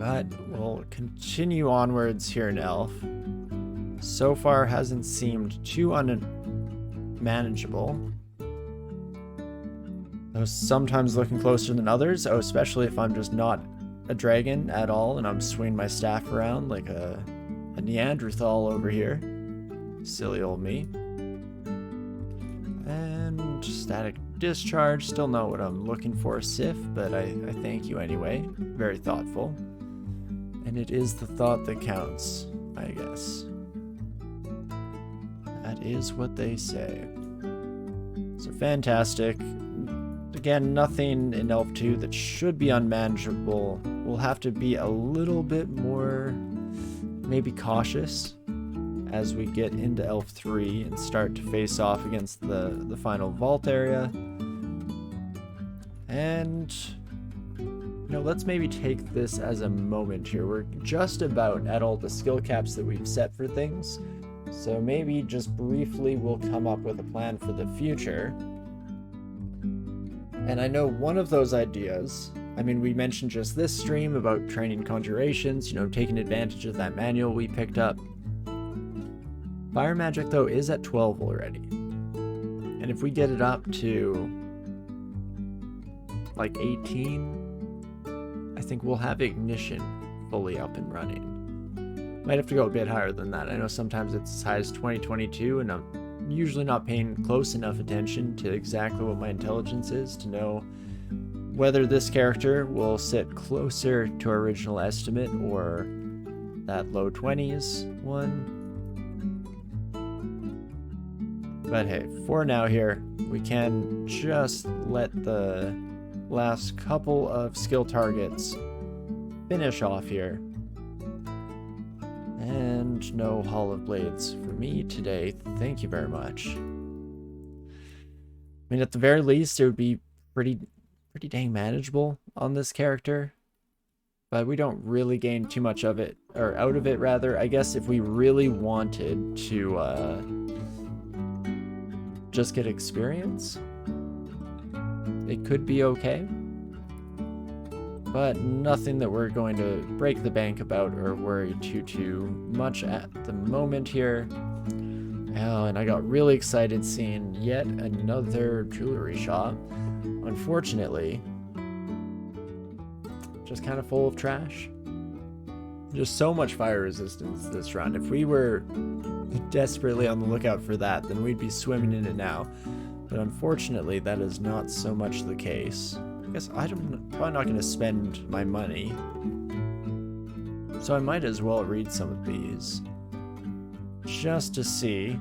But we'll continue onwards here in Elf. So far hasn't seemed too unmanageable. Though sometimes looking closer than others, especially if I'm just not a dragon at all and I'm swinging my staff around like a Neanderthal over here. Silly old me. And static discharge, still not what I'm looking for, Sif, but I thank you anyway. Very thoughtful. And it is the thought that counts, I guess. That is what they say. So fantastic. Again, nothing in Elf 2 that should be unmanageable. We'll have to be a little bit more, maybe cautious as we get into Elf 3 and start to face off against the final vault area. And, you know, let's maybe take this as a moment here. We're just about at all the skill caps that we've set for things. So maybe just briefly we'll come up with a plan for the future. And I know one of those ideas, I mean, we mentioned just this stream about training conjurations, you know, taking advantage of that manual we picked up. Fire magic, though, is at 12 already. And if we get it up to like 18, I think we'll have ignition fully up and running. Might have to go a bit higher than that. I know sometimes it's as high as 2022, and I'm usually not paying close enough attention to exactly what my intelligence is to know whether this character will sit closer to our original estimate or that low 20s one. But hey, for now here, we can just let the last couple of skill targets finish off here. And no Hall of Blades for me today. Thank you very much. I mean, at the very least, it would be pretty dang manageable on this character. But we don't really gain too much of it, or out of it rather. I guess if we really wanted to just get experience, it could be okay. But nothing that we're going to break the bank about or worry too much at the moment here. Oh, and I got really excited seeing yet another jewelry shop. Unfortunately, just kind of full of trash. Just so much fire resistance this run. If we were desperately on the lookout for that, then we'd be swimming in it now. But unfortunately, that is not so much the case. I guess I'm probably not going to spend my money, so I might as well read some of these just to see.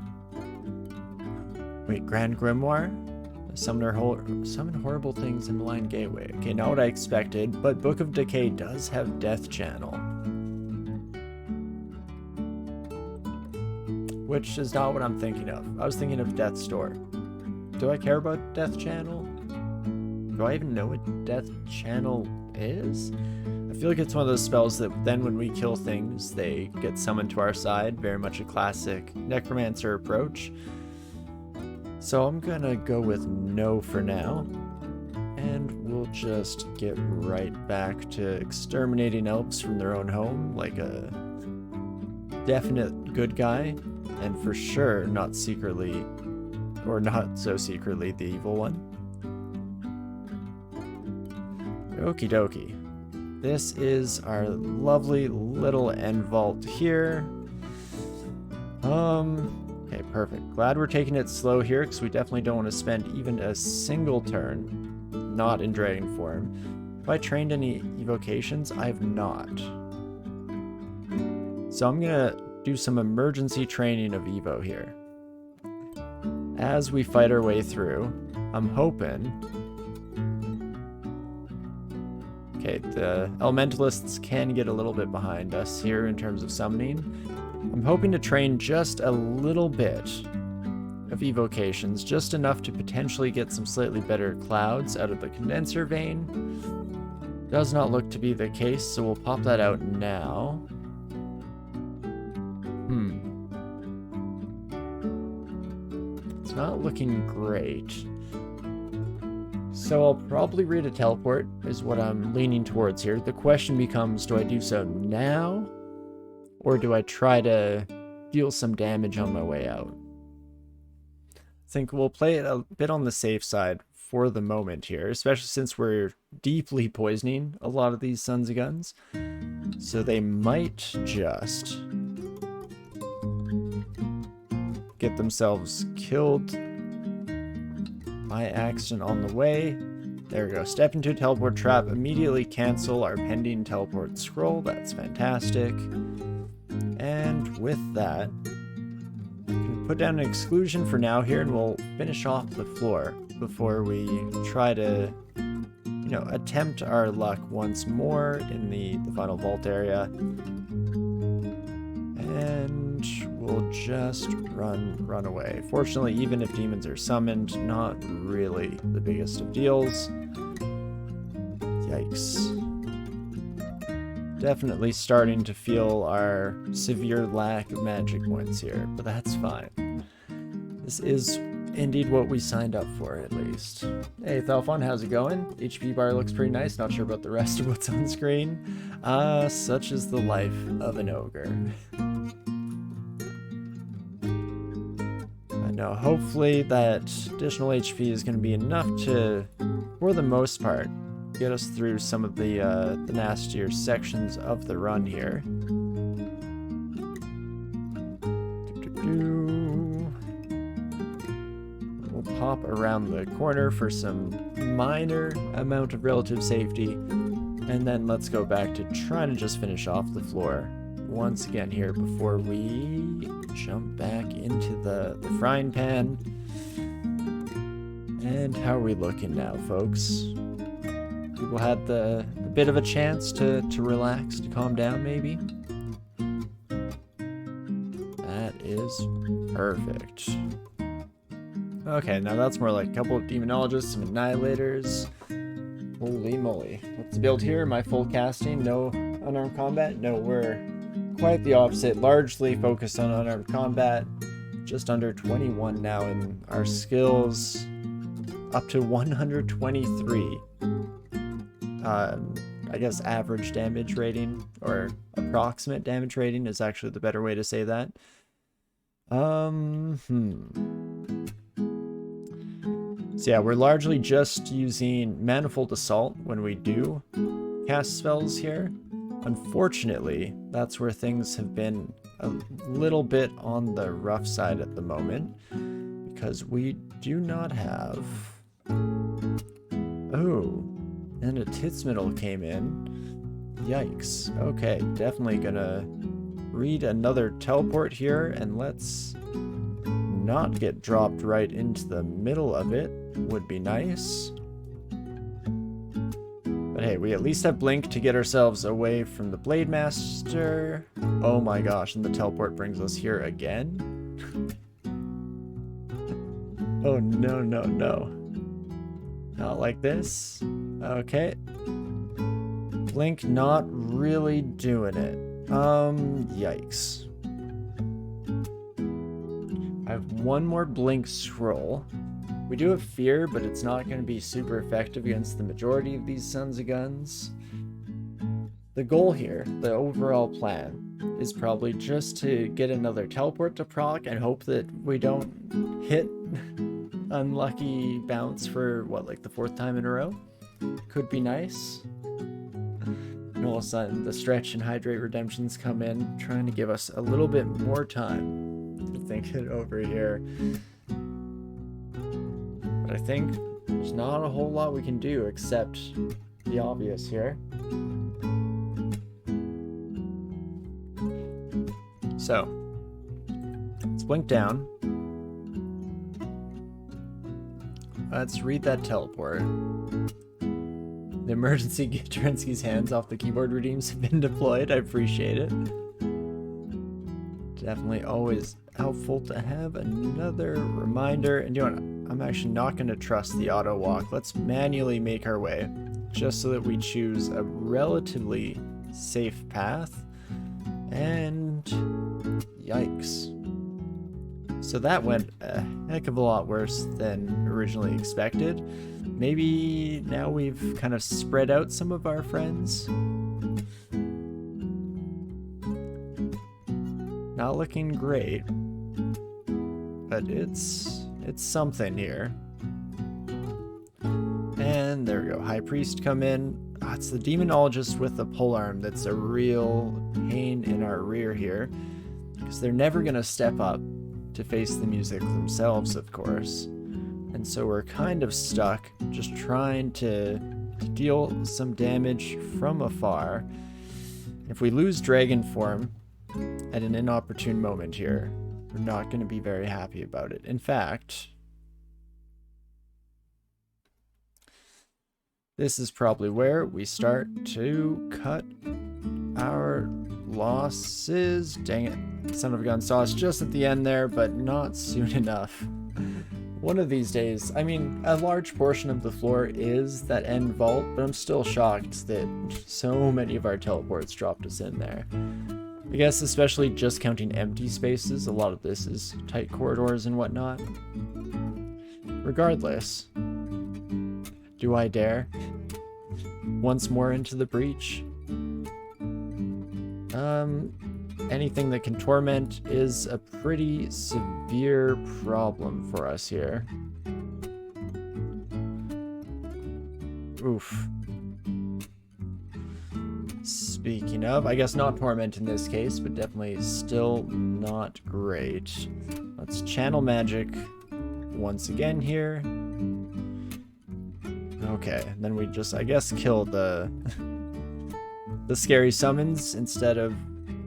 Wait, Grand Grimoire? Summon horrible things in Malign Gateway. Okay, not what I expected, but Book of Decay does have Death Channel, which is not what I'm thinking of. I was thinking of Death's Door. Do I care about Death Channel? Do I even know what Death Channel is? I feel like it's one of those spells that then when we kill things, they get summoned to our side. Very much a classic Necromancer approach. So I'm gonna go with no for now. And we'll just get right back to exterminating elves from their own home, like a definite good guy. And for sure, not secretly, or not so secretly, the evil one. Okie dokie. This is our lovely little end vault here. Okay, perfect. Glad we're taking it slow here, because we definitely don't want to spend even a single turn not in dragon form. Have I trained any evocations? I have not. So I'm gonna do some emergency training of Evo here. As we fight our way through, I'm hoping... Okay, the elementalists can get a little bit behind us here in terms of summoning. I'm hoping to train just a little bit of evocations, just enough to potentially get some slightly better clouds out of the condenser vein. Does not look to be the case, so we'll pop that out now. It's not looking great. So I'll probably read a teleport, is what I'm leaning towards here. The question becomes, do I do so now? Or do I try to deal some damage on my way out? I think we'll play it a bit on the safe side for the moment here, especially since we're deeply poisoning a lot of these Sons of Guns. So they might just get themselves killed by accident on the way. There we go. Step into a teleport trap. Immediately cancel our pending teleport scroll. That's fantastic. And with that, can put down an exclusion for now here, and we'll finish off the floor before we try to, you know, attempt our luck once more in the final vault area. And we'll just run away. Fortunately, even if demons are summoned, not really the biggest of deals. Yikes. Definitely starting to feel our severe lack of magic points here, but that's fine. This is indeed what we signed up for, at least. Hey, Thalfon, how's it going? HP bar looks pretty nice. Not sure about the rest of what's on screen. Such is the life of an ogre. I know, hopefully that additional HP is going to be enough to, for the most part, get us through some of the nastier sections of the run here. We'll pop around the corner for some minor amount of relative safety, and then let's go back to trying to just finish off the floor once again here before we jump back into the frying pan. And how are we looking now, folks? People had a bit of a chance to relax, to calm down, maybe. That is perfect. Okay, now that's more like a couple of demonologists, some annihilators. Holy moly. What's the build here? Am I full casting? No unarmed combat? No, we're quite the opposite. Largely focused on unarmed combat. Just under 21 now, and our skills up to 123. I guess average damage rating, or approximate damage rating is actually the better way to say that. So yeah, we're largely just using Manifold Assault when we do cast spells here. Unfortunately, that's where things have been a little bit on the rough side at the moment, because we do not have... Oh, and a Titsmiddle came in. Yikes. Okay, definitely gonna read another teleport here, and let's not get dropped right into the middle of it. Would be nice. But hey, we at least have Blink to get ourselves away from the Blade Master. Oh my gosh, and the teleport brings us here again. Oh no, no, no. Not like this. Okay. Blink not really doing it. Yikes. I have one more Blink scroll. We do have Fear, but it's not going to be super effective against the majority of these Sons of Guns. The goal here, the overall plan, is probably just to get another teleport to proc and hope that we don't hit unlucky bounce for, what, like the 4th time in a row? Could be nice. And all of a sudden, the Stretch and Hydrate redemptions come in, trying to give us a little bit more time to think it over here. But I think there's not a whole lot we can do except the obvious here. So, let's blink down. Let's read that teleport. The emergency get Torinski's hands off the keyboard redeems have been deployed. I appreciate it. Definitely always helpful to have another reminder. And you know what? I'm actually not going to trust the auto walk. Let's manually make our way, just so that we choose a relatively safe path. And yikes. So that went a heck of a lot worse than originally expected. maybe now we've kind of spread out some of our friends. Not looking great, but it's something here. And there we go. High Priest come in. Oh, it's the Demonologist with the polearm that's a real pain in our rear here, because they're never going to step up to face the music themselves, of course. And so we're kind of stuck just trying to deal some damage from afar. If we lose Dragon form at an inopportune moment here, we're not going to be very happy about it. In fact, this is probably where we start to cut our losses. Dang it. Son of a gun saw us just at the end there, but not soon enough. One of these days, I mean, a large portion of the floor is that end vault, but I'm still shocked that so many of our teleports dropped us in there. I guess especially just counting empty spaces, a lot of this is tight corridors and whatnot. Regardless, do I dare? Once more into the breach? Anything that can torment is a pretty severe problem for us here. Oof. Speaking of, I guess not torment in this case, but definitely still not great. Let's channel magic once again here. Okay, then we just, I guess, kill the scary summons instead of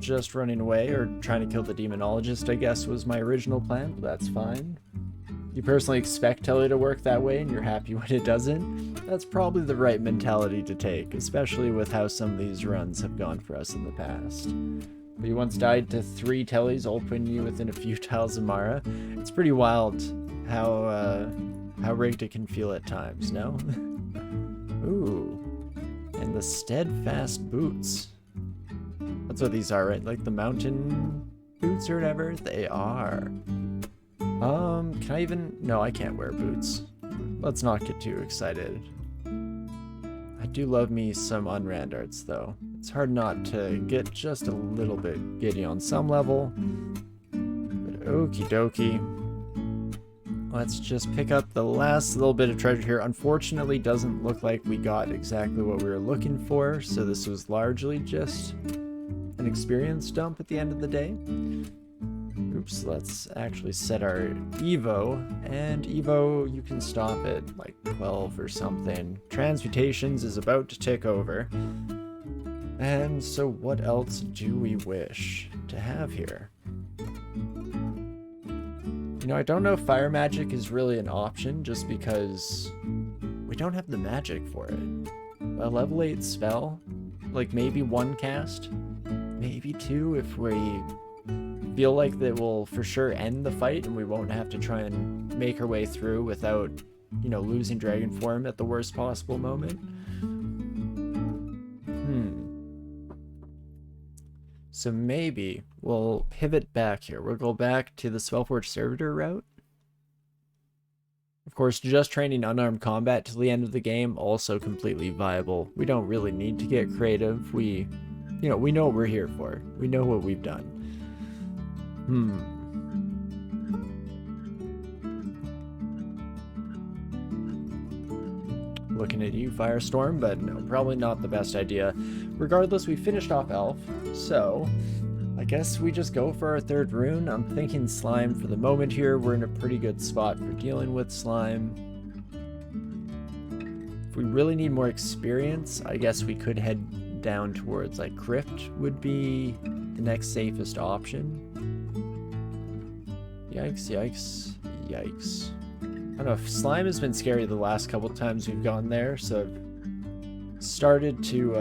just running away or trying to kill the Demonologist, I guess, was my original plan, but that's fine. You personally expect Telly to work that way and you're happy when it doesn't. That's probably the right mentality to take, especially with how some of these runs have gone for us in the past. We once died to 3 Tellys, all putting you within a few tiles of Mara. It's pretty wild how rigged it can feel at times, no? Ooh. And the steadfast boots. That's what these are, right? Like the mountain boots or whatever? They are. Can I even... No, I can't wear boots. Let's not get too excited. I do love me some unrand arts, though. It's hard not to get just a little bit giddy on some level. But okie dokie. Let's just pick up the last little bit of treasure here. Unfortunately, doesn't look like we got exactly what we were looking for, so this was largely just an experience dump at the end of the day. Oops, let's actually set our Evo, and Evo, you can stop at like 12 or something. Transmutations is about to tick over. And so what else do we wish to have here? You know, I don't know if fire magic is really an option just because we don't have the magic for it. A level 8 spell, like maybe 1 cast, maybe 2 if we feel like that will for sure end the fight and we won't have to try and make our way through without, you know, losing dragon form at the worst possible moment. So maybe we'll pivot back here. We'll go back to the Spellforge Servitor route. Of course, just training unarmed combat till the end of the game, also completely viable. We don't really need to get creative. We know what we're here for. We know what we've done. Looking at you, Firestorm, but no, probably not the best idea. Regardless, we finished off Elf, so I guess we just go for our 3rd rune. I'm thinking Slime for the moment here. We're in a pretty good spot for dealing with Slime. If we really need more experience, I guess we could head down towards, like, Crypt would be the next safest option. Yikes, yikes, yikes. I don't know, if Slime has been scary the last couple times we've gone there, so I've started to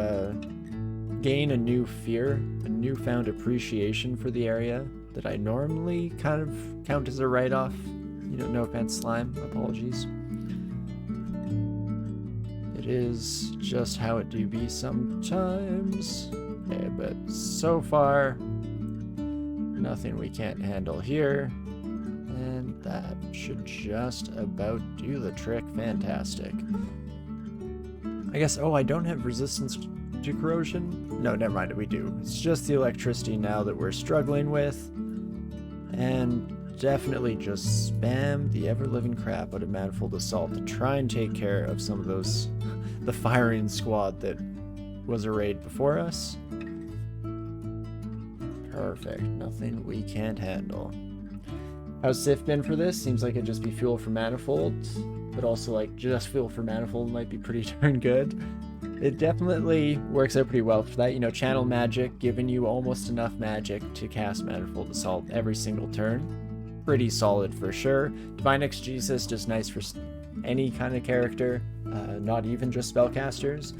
gain a new fear, a newfound appreciation for the area that I normally kind of count as a write-off. You know, no offense, Slime, apologies. It is just how it do be sometimes. Okay, but so far, nothing we can't handle here. And that should just about do the trick. Fantastic. I guess, oh, I don't have resistance to corrosion? No, never mind, we do. It's just the electricity now that we're struggling with. And definitely just spam the ever-living crap out of Manifold Assault to try and take care of some of those, the firing squad that was arrayed before us. Perfect, nothing we can't handle. How's Sif been for this? Seems like it'd just be fuel for Manifold, but also like just fuel for Manifold might be pretty darn good. It definitely works out pretty well for that, you know, channel magic, giving you almost enough magic to cast Manifold Assault every single turn. Pretty solid for sure. Divine Exegesis, just nice for any kind of character, not even just spellcasters.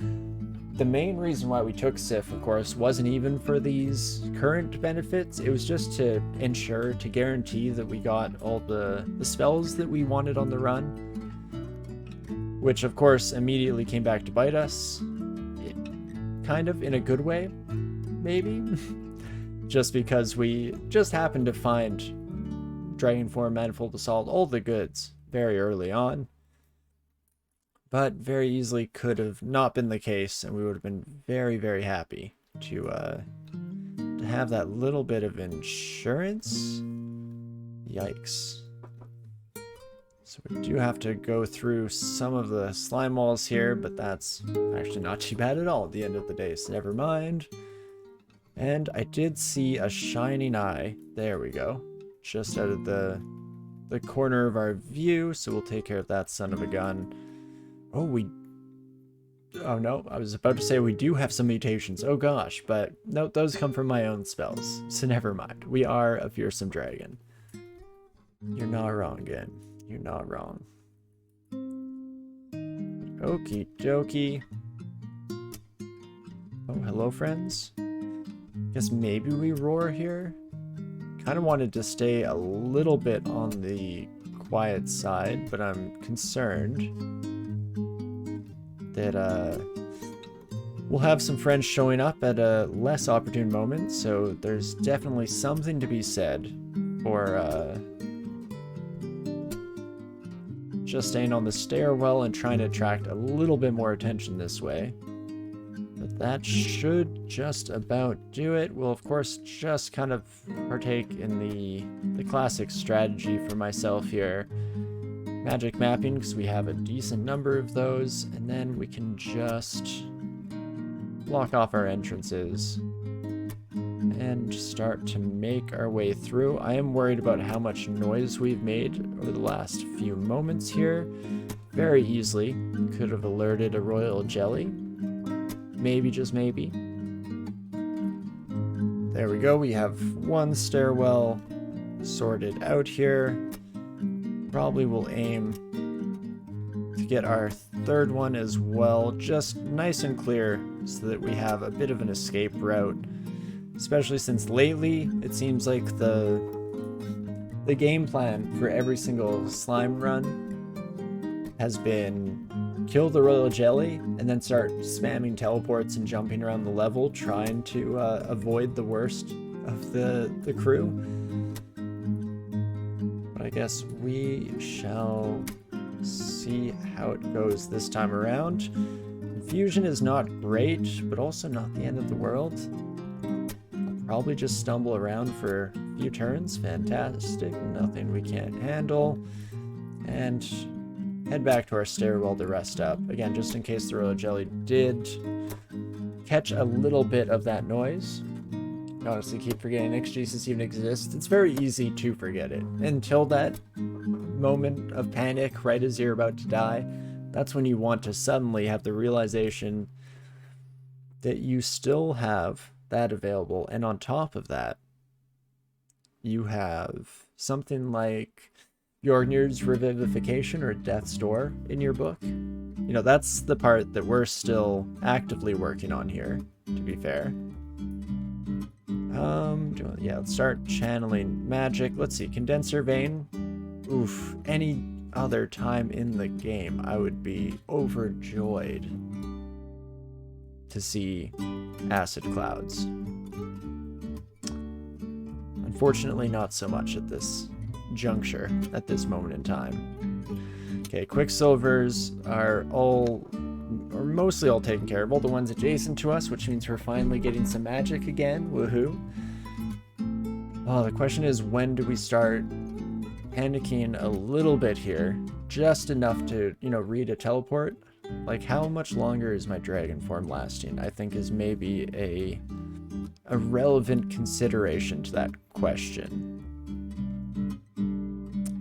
The main reason why we took Sif, of course, wasn't even for these current benefits. It was just to ensure, to guarantee that we got all the spells that we wanted on the run. Which, of course, immediately came back to bite us. Kind of in a good way, maybe? Just because we just happened to find Dragon Form, Manifold Assault, all the goods very early on. But very easily could have not been the case, and we would have been very, very happy to have that little bit of insurance. Yikes. So we do have to go through some of the slime walls here, but that's actually not too bad at all at the end of the day, so never mind. And I did see a shining eye. There we go. Just out of the corner of our view, so we'll take care of that son of a gun. Oh no, I was about to say we do have some mutations. Oh gosh, but no, those come from my own spells, so never mind. We are a fearsome dragon. You're not wrong, Gin. You're not wrong. Okie dokie. Oh, hello, friends. Guess maybe we roar here. Kind of wanted to stay a little bit on the quiet side, but I'm concerned that we'll have some friends showing up at a less opportune moment, so there's definitely something to be said for just staying on the stairwell and trying to attract a little bit more attention this way. But that should just about do it. We'll of course just kind of partake in the classic strategy for myself here. Magic mapping, because we have a decent number of those, and then we can just block off our entrances and start to make our way through. I am worried about how much noise we've made over the last few moments here. Very easily could have alerted a royal jelly. Maybe, just maybe. There we go, we have one stairwell sorted out here. Probably will aim to get our third one as well, just nice and clear so that we have a bit of an escape route. Especially since lately, it seems like the game plan for every single slime run has been kill the royal jelly and then start spamming teleports and jumping around the level, trying to avoid the worst of the crew. But I guess we shall see how it goes this time around. Confusion is not great, but also not the end of the world. Probably just stumble around for a few turns. Fantastic. Nothing we can't handle. And head back to our stairwell to rest up. Again, just in case the royal jelly did catch a little bit of that noise. I honestly keep forgetting exegesis even exists. It's very easy to forget it. Until that moment of panic, right as you're about to die, that's when you want to suddenly have the realization that you still have that available, and on top of that you have something like Jorgnir's Revivification or Death's Door in your book. You know, that's the part that we're still actively working on here, to be fair. Yeah, let's start channeling magic. Let's see, Condenser Vein. Oof, any other time in the game I would be overjoyed to see acid clouds. Unfortunately, not so much at this juncture at this moment in time. Okay, Quicksilvers are mostly all taken care of. All the ones adjacent to us, which means we're finally getting some magic again. Woohoo. Oh, the question is, when do we start panicking a little bit here? Just enough to, you know, read a teleport. Like, how much longer is my dragon form lasting? I think is maybe a relevant consideration to that question.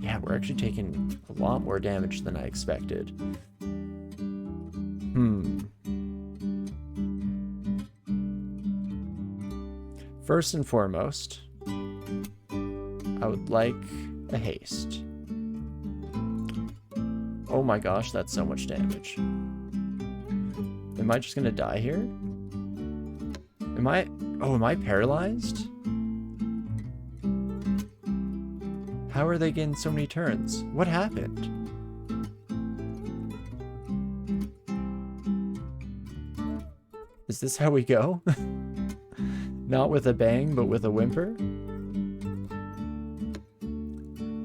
Yeah, we're actually taking a lot more damage than I expected. First and foremost, I would like a haste. Oh my gosh, that's so much damage. Am I just gonna die here? Am I paralyzed? How are they getting so many turns? What happened? Is this how we go? Not with a bang, but with a whimper?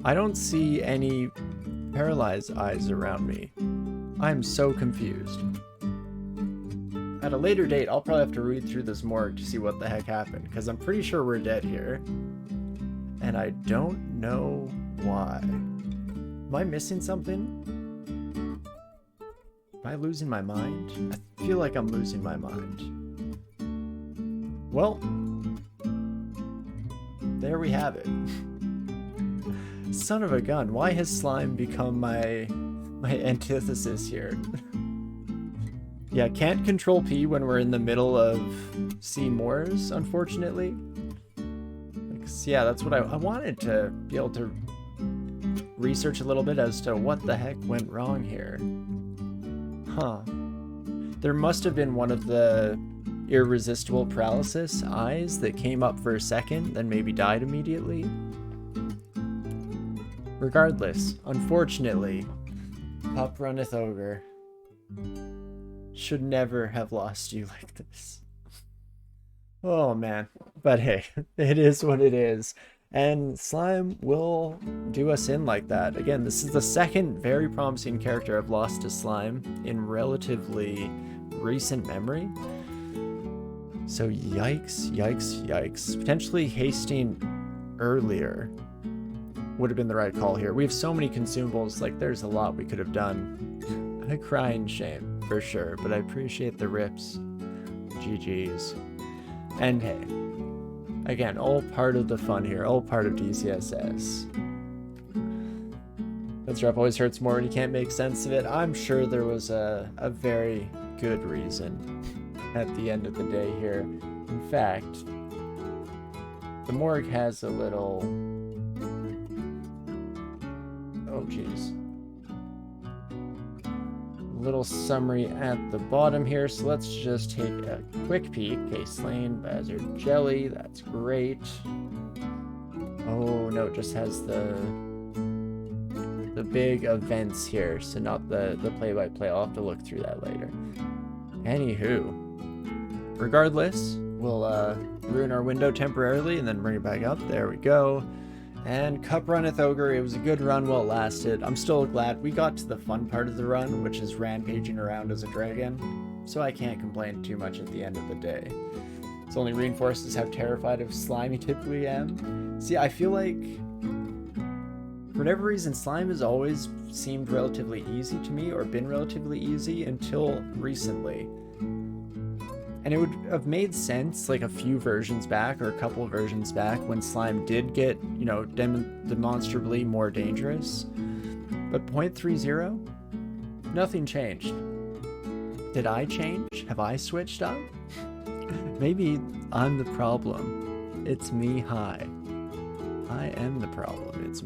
I don't see any paralyzed eyes around me. I'm so confused. At a later date, I'll probably have to read through this morgue to see what the heck happened, because I'm pretty sure we're dead here. And I don't know why. Am I missing something? Am I losing my mind? I feel like I'm losing my mind. Well, there we have it. Son of a gun, why has slime become my antithesis here? Yeah, can't control P when we're in the middle of Seymour's, unfortunately. Yeah, that's what I wanted to be able to research a little bit as to what the heck went wrong here. Huh. There must have been one of the irresistible paralysis eyes that came up for a second, then maybe died immediately. Regardless, unfortunately, Pup Runneth Ogre should never have lost you like this. Oh man, but hey, it is what it is. And slime will do us in like that. Again, this is the second very promising character I've lost to slime in relatively recent memory. So yikes, yikes, yikes. Potentially hasting earlier would have been the right call here. We have so many consumables, like there's a lot we could have done. A crying shame, for sure, but I appreciate the rips. GG's. And hey, again, all part of the fun here, all part of DCSS. That drop always hurts more when you can't make sense of it. I'm sure there was a very good reason at the end of the day here. In fact, the morgue has a little... oh geez. Little summary at the bottom here, so let's just take a quick peek. Okay, slain Bazard Jelly, that's great. Oh no, it just has the big events here, so not the play-by-play. I'll have to look through that later. Anywho, regardless, we'll ruin our window temporarily and then bring it back up. There we go. And Cup Runneth Ogre, it was a good run while it lasted. I'm still glad we got to the fun part of the run, which is rampaging around as a dragon, so I can't complain too much at the end of the day. This only reinforces how terrified of slime I typically am. See, I feel like, for whatever reason, slime has always seemed relatively easy to me, or been relatively easy, until recently. And it would have made sense like a few versions back, or a couple of versions back, when slime did get, you know, demonstrably more dangerous. But 0.30? Nothing changed. Did I change? Have I switched up? Maybe I'm the problem. It's me. Hi. I am the problem. It's me.